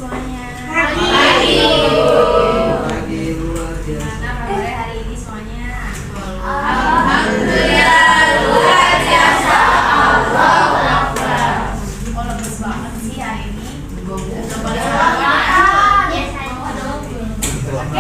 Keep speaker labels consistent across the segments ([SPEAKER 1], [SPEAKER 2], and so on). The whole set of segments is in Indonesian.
[SPEAKER 1] semuanya.
[SPEAKER 2] Pagi.
[SPEAKER 3] Pagi luar biasa.
[SPEAKER 1] Gimana kabarnya hari ini semuanya?
[SPEAKER 2] Alhamdulillah luar biasa. Allahu Akbar.
[SPEAKER 1] Oh lemes banget sih hari ini. Oke,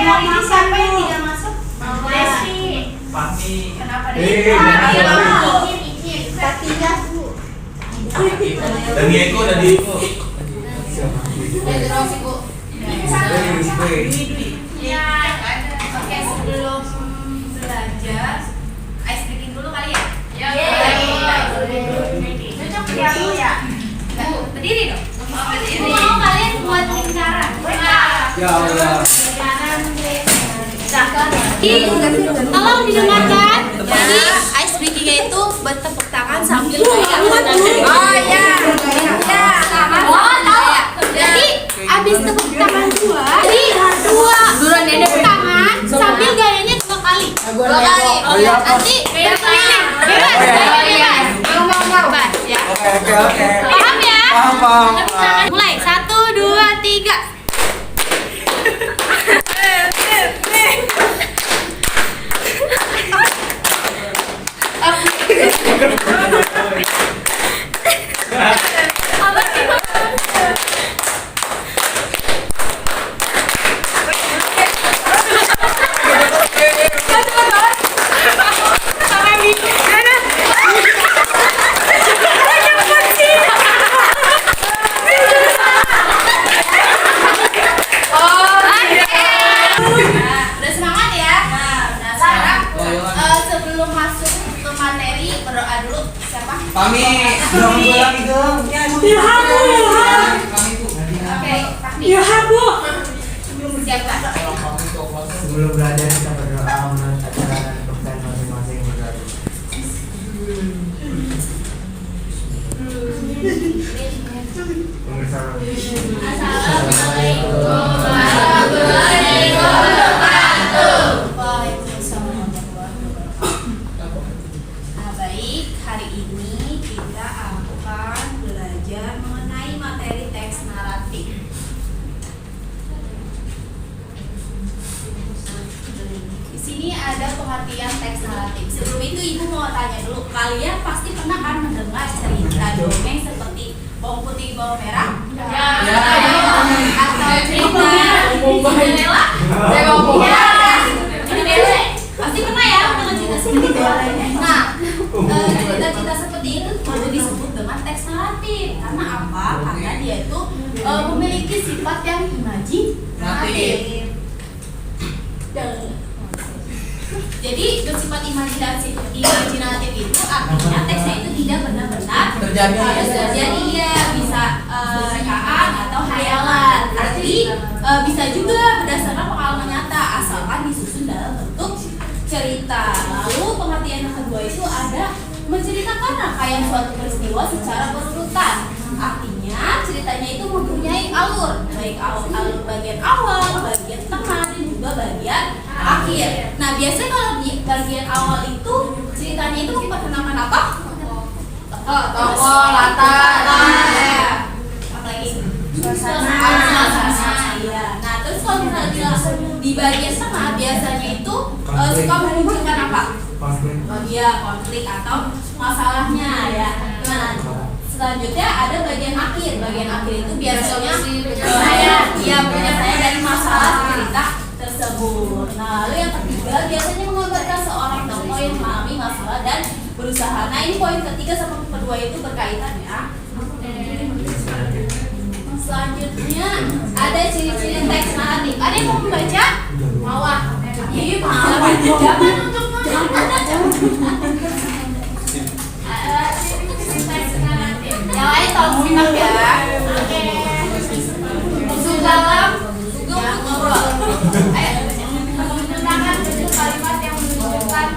[SPEAKER 1] hari ini siapa yang tidak masuk? Desi.
[SPEAKER 3] Pagi.
[SPEAKER 1] Kenapa
[SPEAKER 3] Eh,
[SPEAKER 1] Desi?
[SPEAKER 2] Katinya Bu.
[SPEAKER 3] Dan Eko dan Eko.
[SPEAKER 2] Terus Bu.
[SPEAKER 1] Iya. Oke, sebelum belajar, ice breaking dulu kali ya? Cocok ya Bu ya? Bu, berdiri dong. Mau kalian buat lingkaran?
[SPEAKER 3] Ya Allah.
[SPEAKER 1] Tolong didengarkan. Jadi ice breaking itu bertepuk tangan sambil kayak oh ya. Oh tahu. Jadi abis tepuk tangan jadi dua tepuk tangan sambil gayanya 2 kali. 2 kali. Nanti berkeliling. Bebas. Bebas ya.
[SPEAKER 3] Oke.
[SPEAKER 1] Paham ya?
[SPEAKER 3] Paham.
[SPEAKER 1] Mulai 1, 2, 3. Udah semangat ya? Nah sekarang sebelum masuk ke materi berdoa dulu. Siapa?
[SPEAKER 3] Kami belum lagi dong.
[SPEAKER 1] Oke, Fahmi. Siapa?
[SPEAKER 3] Sebelum belajar kita berdoa menurut ajaran dan kepercayaan masing-masing berdoa.
[SPEAKER 1] Assalamualaikum. Waalaikumsalam warahmatullahi wabarakatuh. Baik, hari ini kita akan belajar mengenai materi teks naratif. Di sini ada pengertian teks naratif. Sebelum itu Ibu mau tanya dulu, kalian pasti pernah kan mendengar cerita dongeng seperti bawang putih bawang merah?
[SPEAKER 2] Ya.
[SPEAKER 1] Atau cerita Cinderella? Cinderella. Pasti pernah ya mendengar cerita seperti itu. Nah, cerita-cerita seperti itu perlu disebut dengan teks naratif. Karena apa? Karena dia itu memiliki sifat yang imajinatif. Jadi bersifat imajinatif itu artinya teksnya itu tidak benar-benar
[SPEAKER 3] Terjadi.
[SPEAKER 1] harus terjadi, ya bisa rekaan atau hayalan. Arti bisa juga berdasarkan pengalaman nyata asalkan disusun dalam bentuk cerita. Lalu pengertian yang kedua itu ada menceritakan rangkaian suatu peristiwa secara berurutan. Artinya ceritanya itu mempunyai alur, baik alur bagian awal, bagian tengah, dan juga bagian akhir. Nah biasanya kalau di bagian awal itu ceritanya itu memperkenalkan apa? Tokoh, latar, apa lagi? Suasana. Iya. Nah terus kalau misalnya di bagian tengah biasanya itu suka menunjukkan apa? Oh iya, konflik atau masalahnya ya. Nah selanjutnya ada bagian akhir. Bagian akhir itu biasanya penyelesaian dari masalah cerita tersebut. Nah, lalu yang ketiga biasanya menggambarkan seorang tokoh yang mengalami masalah dan berusaha. Nah, ini poin ketiga sama kedua itu berkaitan ya. Selanjutnya ada ciri-ciri teks naratif. Ada yang mau membaca? Mawar. Iya, jangan untuk yang lain tolong simak ya. Masuk dalam ngobrol. Menggunakan bentuk kalimat yang menunjukkan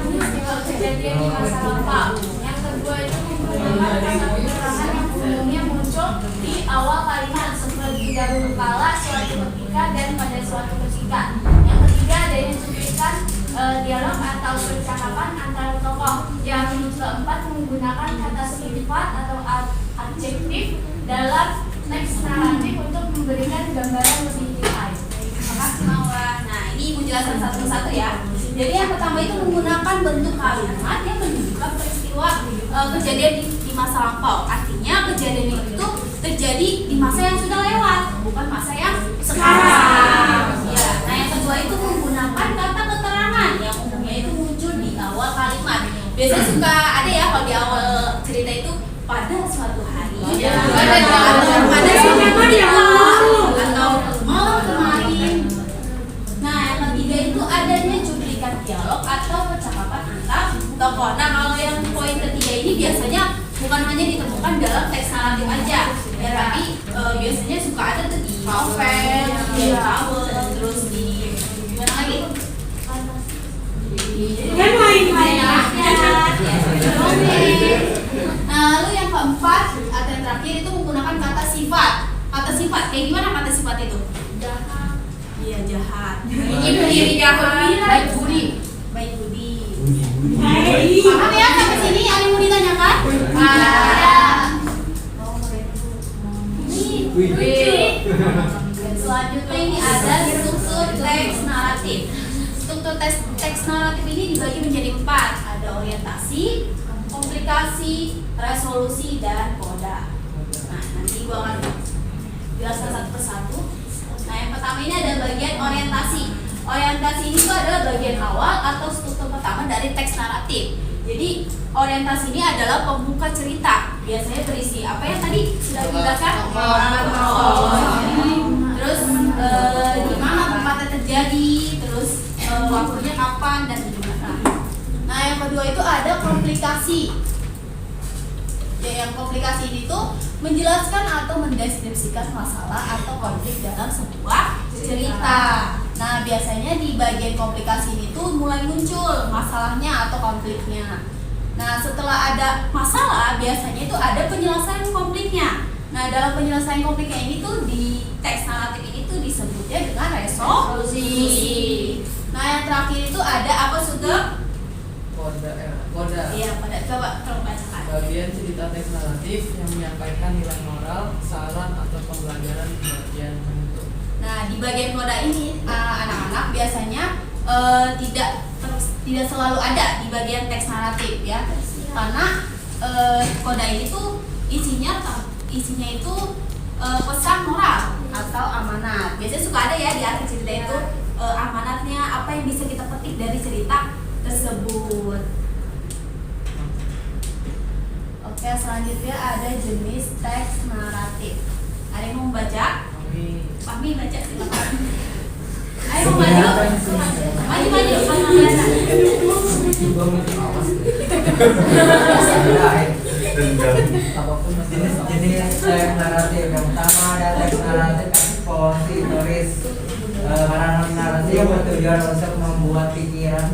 [SPEAKER 1] kejadian di masa lampau. Yang kedua itu menggunakan keterangan yang umumnya muncul di awal kalimat seperti dahulu kala, suatu ketika, dan pada suatu ketika. Yang ketiga adanya cuplikan dialog atau percakapan antara tokoh. Yang keempat menggunakan kata sifat atau adjektif dalam teks naratif untuk memberikan gambaran penjelasan satu persatu ya. Jadi yang pertama itu menggunakan bentuk kalimat yang menunjukkan peristiwa kejadian di masa lampau. Artinya kejadian itu terjadi di masa yang sudah lewat, bukan masa yang sekarang. Ya. Nah yang kedua itu menggunakan kata keterangan yang umumnya itu muncul di awal kalimat. Biasanya suka ada ya kalau di awal cerita itu pada suatu hari, pada suatu hari atau malam kemarin. Nah yang ketiga itu adanya cuplikan dialog atau percakapan antar tokoh. Nah kalau yang poin ketiga ini biasanya bukan hanya ditemukan dalam teks naratif aja, ya tapi biasanya suka ada tuh di novel, di novel, terus di gimana lagi? Nah lalu yang keempat atau yang terakhir itu menggunakan kata sifat. Kata sifat kayak gimana kata sifat itu? Jahat. Iya jahat. Ini jahat. Baik budi. Baik budi. Paham ya sampai sini? Ada yang mau ditanyakan? Ada. Selanjutnya ini ada struktur teks naratif. Struktur teks naratif ini dibagi menjadi 4. Ada orientasi, komplikasi, resolusi, dan koda. Nah nanti gua akan jelaskan satu persatu. Nah yang pertama ini ada bagian orientasi. Orientasi ini tuh adalah bagian awal atau struktur pertama dari teks naratif. Jadi orientasi ini adalah pembuka cerita. Biasanya berisi apa yang tadi sudah dijelaskan? Terus di mana tempatnya terjadi, terus waktunya kapan dan gimana. Nah yang kedua itu ada komplikasi. Ya, yang komplikasi ini tuh menjelaskan atau mendeskripsikan masalah atau konflik dalam sebuah cerita. Nah biasanya di bagian komplikasi ini tuh mulai muncul masalahnya atau konfliknya. Nah setelah ada masalah biasanya itu ada penyelesaian konfliknya. Nah dalam penyelesaian konfliknya ini tuh di teks naratif ini tuh disebutnya dengan resolusi. Nah yang terakhir itu ada apa Sugeng?
[SPEAKER 4] Koda.
[SPEAKER 1] Iya pada coba tolong bacakan.
[SPEAKER 4] Bagian cerita teks naratif yang menyampaikan nilai moral, saran atau pembelajaran di bagian penutup.
[SPEAKER 1] Nah di bagian koda ini anak-anak biasanya tidak selalu ada di bagian teks naratif ya, karena koda ini tuh isinya itu pesan moral atau amanat. Biasanya suka ada ya di akhir cerita itu amanatnya apa yang bisa kita petik dari cerita tersebut. Oke selanjutnya ada jenis teks naratif. Ada yang mau membaca? Fahmi baca silakan. Ayo maju.
[SPEAKER 3] Jenis teks naratif yang pertama ada teks naratif ekspositoris. Karena narasi yang bertujuan untuk membuat pikiran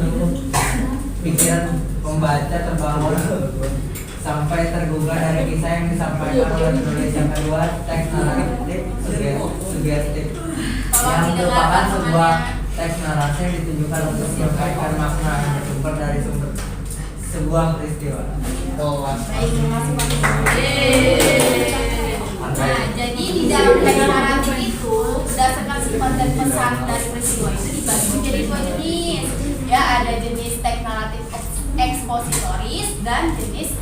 [SPEAKER 3] pembaca terbangun sampai tergugah dari kisah yang disampaikan oleh penulis. Yang kedua teks naratif sugestif yang merupakan sebuah teks narasi yang ditujukan untuk menyampaikan makna yang bersumber dari sebuah peristiwa.
[SPEAKER 1] Nah, jadi di dalam teks naratif itu berdasarkan sifat dan pesan dari peristiwa itu dibagi menjadi 2 jenis. Ya, ada jenis teks naratif ekspositoris dan jenis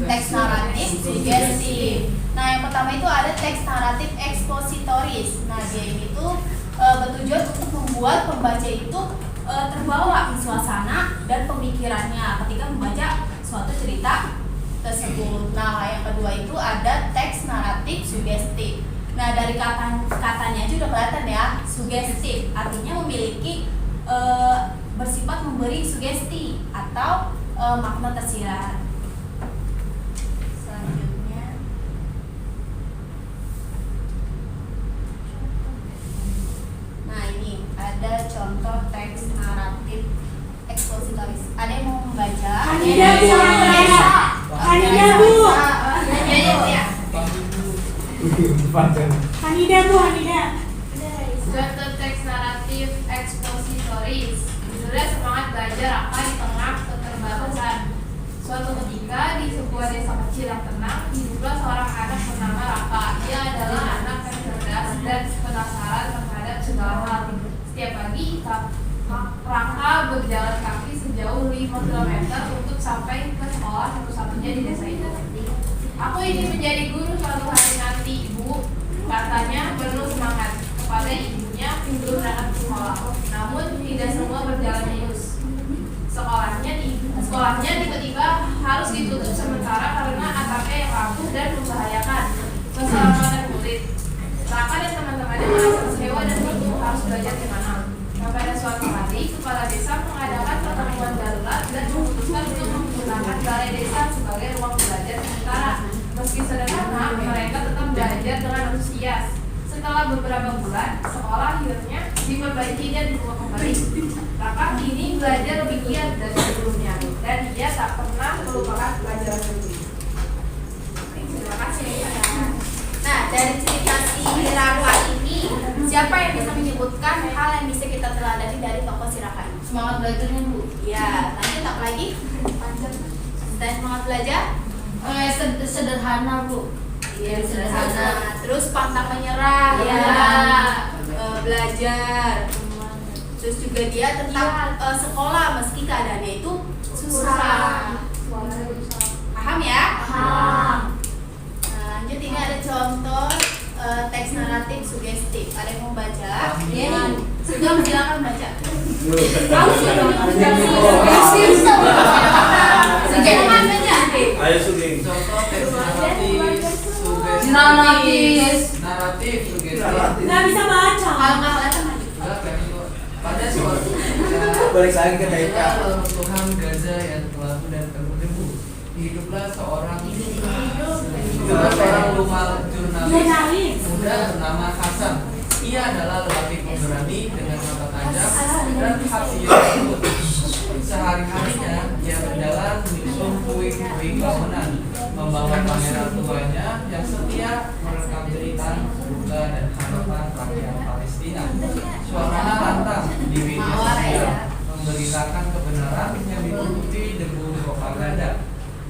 [SPEAKER 1] teks naratif sugestif. Nah, yang pertama itu ada teks naratif ekspositoris. Nah, dia ini tuh bertujuan untuk membuat pembaca itu terbawa ke suasana dan pemikirannya ketika membaca suatu cerita tersebut. Nah, yang kedua itu ada teks naratif sugestif. Nah, dari katanya aja udah kelihatan ya, sugestif artinya memiliki bersifat memberi sugesti atau makna tersirat. Selanjutnya nah ini ada contoh teks naratif ekspositoris. Ada yang mau membaca?
[SPEAKER 2] Hanidah Bu.
[SPEAKER 5] Contoh teks naratif ekspositoris. Judulnya semangat belajar akan di tengah keterbarusan. Suatu ketika di sebuah desa kecil yang tenang, hiduplah seorang anak bernama Raka. Dia adalah anak yang cerdas dan penasaran terhadap segala hal. Setiap pagi Raka berjalan kaki sejauh 5 km untuk sampai ke sekolah satu-satunya di desa itu. Aku ingin menjadi guru suatu hari nanti, Ibu, katanya penuh semangat kepada ibunya pintu berangkat ke sekolah. Namun tidak semua berjalan mulus. Sekolahnya tiba-tiba harus ditutup sementara karena atapnya yang rapuh dan membahayakan keselamatan murid. Raka dan teman-temannya merasa kecewa dan bingung harus belajar di mana. Pada suatu hari, kepala desa mengadakan pertemuan darurat dan memutuskan untuk menggunakan balai desa sebagai ruang belajar sementara. Meski sederhana, mereka tetap belajar dengan antusias. Setelah beberapa bulan, sekolah akhirnya diperbaiki dan dibuka kembali. Raka kini belajar lebih giat dari sebelumnya, dan dia tak pernah melupakan pelajaran itu. Terima kasih.
[SPEAKER 1] Nah, dari cerita si Raka ini, siapa yang bisa menyebutkan hal yang bisa kita teladani dari tokoh si Raka ini?
[SPEAKER 2] Semangat belajarnya, Bu.
[SPEAKER 1] Ya, lanjut apa lagi? Dan semangat belajar?
[SPEAKER 2] Sederhana, Bu.
[SPEAKER 1] Iya, sederhana. Terus pantang menyerah,
[SPEAKER 2] Iya.
[SPEAKER 1] Belajar. Terus juga dia tentang sekolah meski keadaannya itu susah. Paham ya?
[SPEAKER 2] Paham.
[SPEAKER 1] Nah, lanjut ini ada contoh teks naratif sugestif. Ada yang mau baca? Iya nih. Sudah silakan baca. Kamu sudah silakan baca.
[SPEAKER 6] Ayo Sugeng.
[SPEAKER 4] Contoh teks naratif sugestif. Naratif sugestif.
[SPEAKER 1] Nggak bisa baca. Kalau nggak kelihatan maju.
[SPEAKER 4] Enggak, kayak gitu. Pada suatu ketika
[SPEAKER 3] Balik lagi ke TK.
[SPEAKER 4] dalam Tuhan Gaza yang telah dan terbunuh, hiduplah seorang lumal jurnalis muda bernama Hasan. Ia adalah lelaki pemberani dengan mata tajam dan hati yang lembut. Sehari-harinya ia berjalan menyusun puing-puing bangunan, membawa kamera tuanya yang setia merekam cerita duka dan harapan rakyat Palestina. Suaranya lantang di media sosial, memberitakan kebenaran yang ditutupi debu propaganda.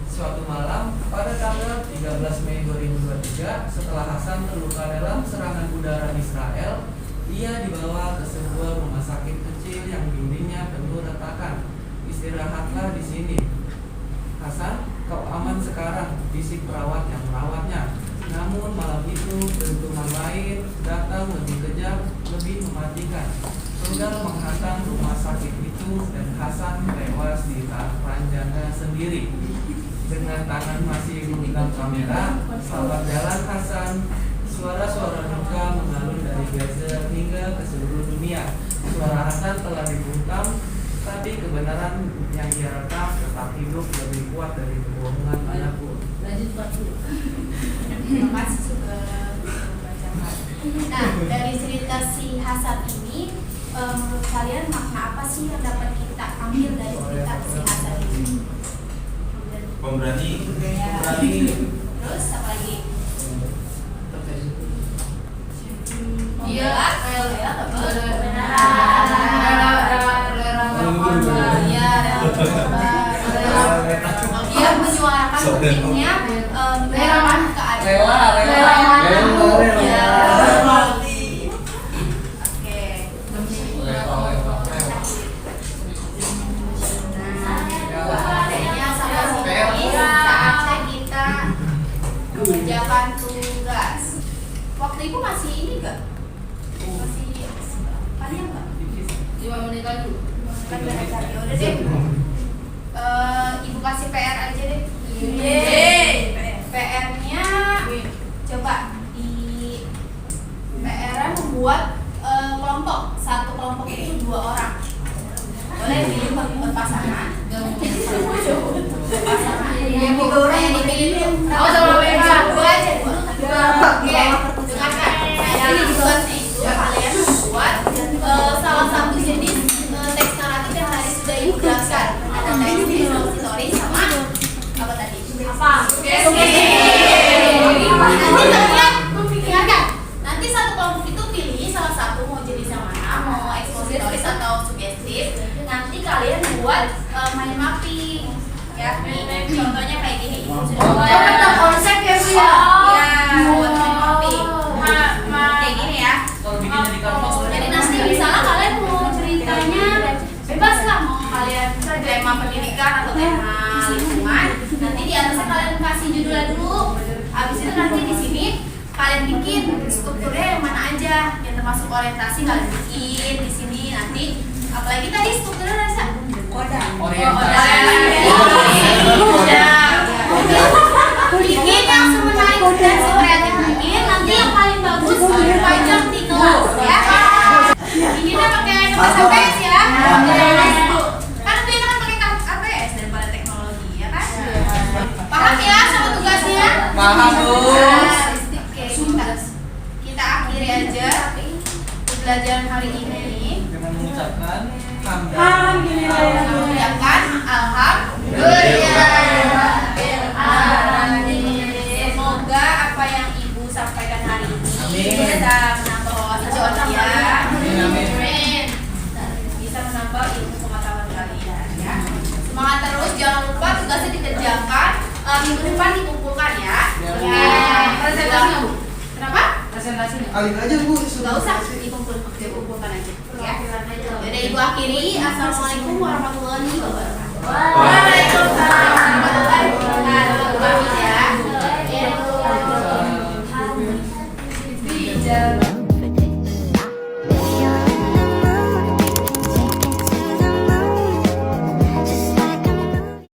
[SPEAKER 4] Suatu malam pada tanggal 13 Mei 2023, setelah Hasan terluka dalam serangan udara Israel, ia dibawa ke sebuah rumah sakit kecil yang dindingnya penuh retakan. Istirahatlah di sini, Hasan, kau aman sekarang, bisik perawat yang merawatnya. Namun malam itu dentuman lain datang lebih kejam, lebih mematikan. Rudal menghantam rumah sakit itu dan Hasan tewas di ranjangnya sendiri. Dengan tangan masih memegang kamera, selamat jalan Hasan. Suara-suara duka mengalun dari Gaza hingga ke seluruh dunia. Suara Hasan telah dibungkam, tapi kebenaran yang ia rekam tetap hidup lebih kuat dari kebohongan manapun.
[SPEAKER 2] Lanjut, Pak.
[SPEAKER 1] Terima kasih sudah membacakan. Nah, dari cerita si Hasan ini, menurut kalian makna apa sih yang dapat kita ambil dari cerita si Hasan ini?
[SPEAKER 6] Pemberani.
[SPEAKER 1] Terus apa lagi?
[SPEAKER 2] Dia
[SPEAKER 1] Rela dia menyuarakan pentingnya menyuarakan keadilan. Saatnya kita mengerjakan tugas. Waktu itu masih ini enggak? Masih panjang enggak?
[SPEAKER 2] 5 menit lagi.
[SPEAKER 1] Kan udah deh. Ibu kasih PR aja deh. PR-nya coba di PR-nya membuat kelompok. Satu kelompok itu 2 orang. Boleh pilih berpasangan. Pasangan. Yang 3 orang yang dipilih. Oh, sama beda. 2 aja. Oke. Dengarkan. Jadi dibuat itu kalian membuat salah satu jenis teks naratif yang tadi sudah ibu jelaskan. Ada teks story sama apa tadi? Apa? Nanti satu kelompok itu pilih salah satu mau jenis yang mana, mau ekspositoris atau sugestif. Nanti kalian buat mind mapping. Ya, contohnya kayak gini.
[SPEAKER 2] Tentang konsep ya, Bu ya.
[SPEAKER 1] Buat mind mapping. Kayak gini ya.
[SPEAKER 4] Kalau bikinnya di kanvas,
[SPEAKER 1] Jadi nanti misalnya kalian mau ceritanya atasnya kalian kasih judulnya dulu. Habis itu nanti di sini kalian bikin strukturnya yang mana aja yang termasuk orientasi kalian bikin di sini nanti. Apalagi tadi strukturnya rasa
[SPEAKER 4] Orientasi.
[SPEAKER 1] Bikin yang semenarik dan sekreatif mungkin. Nanti yang paling bagus dipajang di kelas ya. Bikinnya pakai kertas APS ya. Kan lebih enak pakai kertas APS daripada teknologi ya kan. Paham ya sama tugasnya?
[SPEAKER 4] Paham, Bu.
[SPEAKER 1] Oke, kita akhiri aja pembelajaran hari ini
[SPEAKER 3] Dengan mengucapkan
[SPEAKER 1] mengucapkan alhamdulillah. Semoga apa yang ibu sampaikan hari ini bisa menambah wawasan kalian, bisa menambah ilmu pengetahuan kalian ya. Semangat terus, jangan lupa tugasnya dikerjakan, minggu depan dikumpulkan ya.
[SPEAKER 2] Presentasi Bu.
[SPEAKER 1] Kenapa?
[SPEAKER 2] Presentasinya.
[SPEAKER 7] Alih aja Bu.
[SPEAKER 1] Gak usah dikumpulkan aja ya. Jadi ibu akhiri, assalamualaikum warahmatullahi wabarakatuh.
[SPEAKER 5] Waalaikumsalam.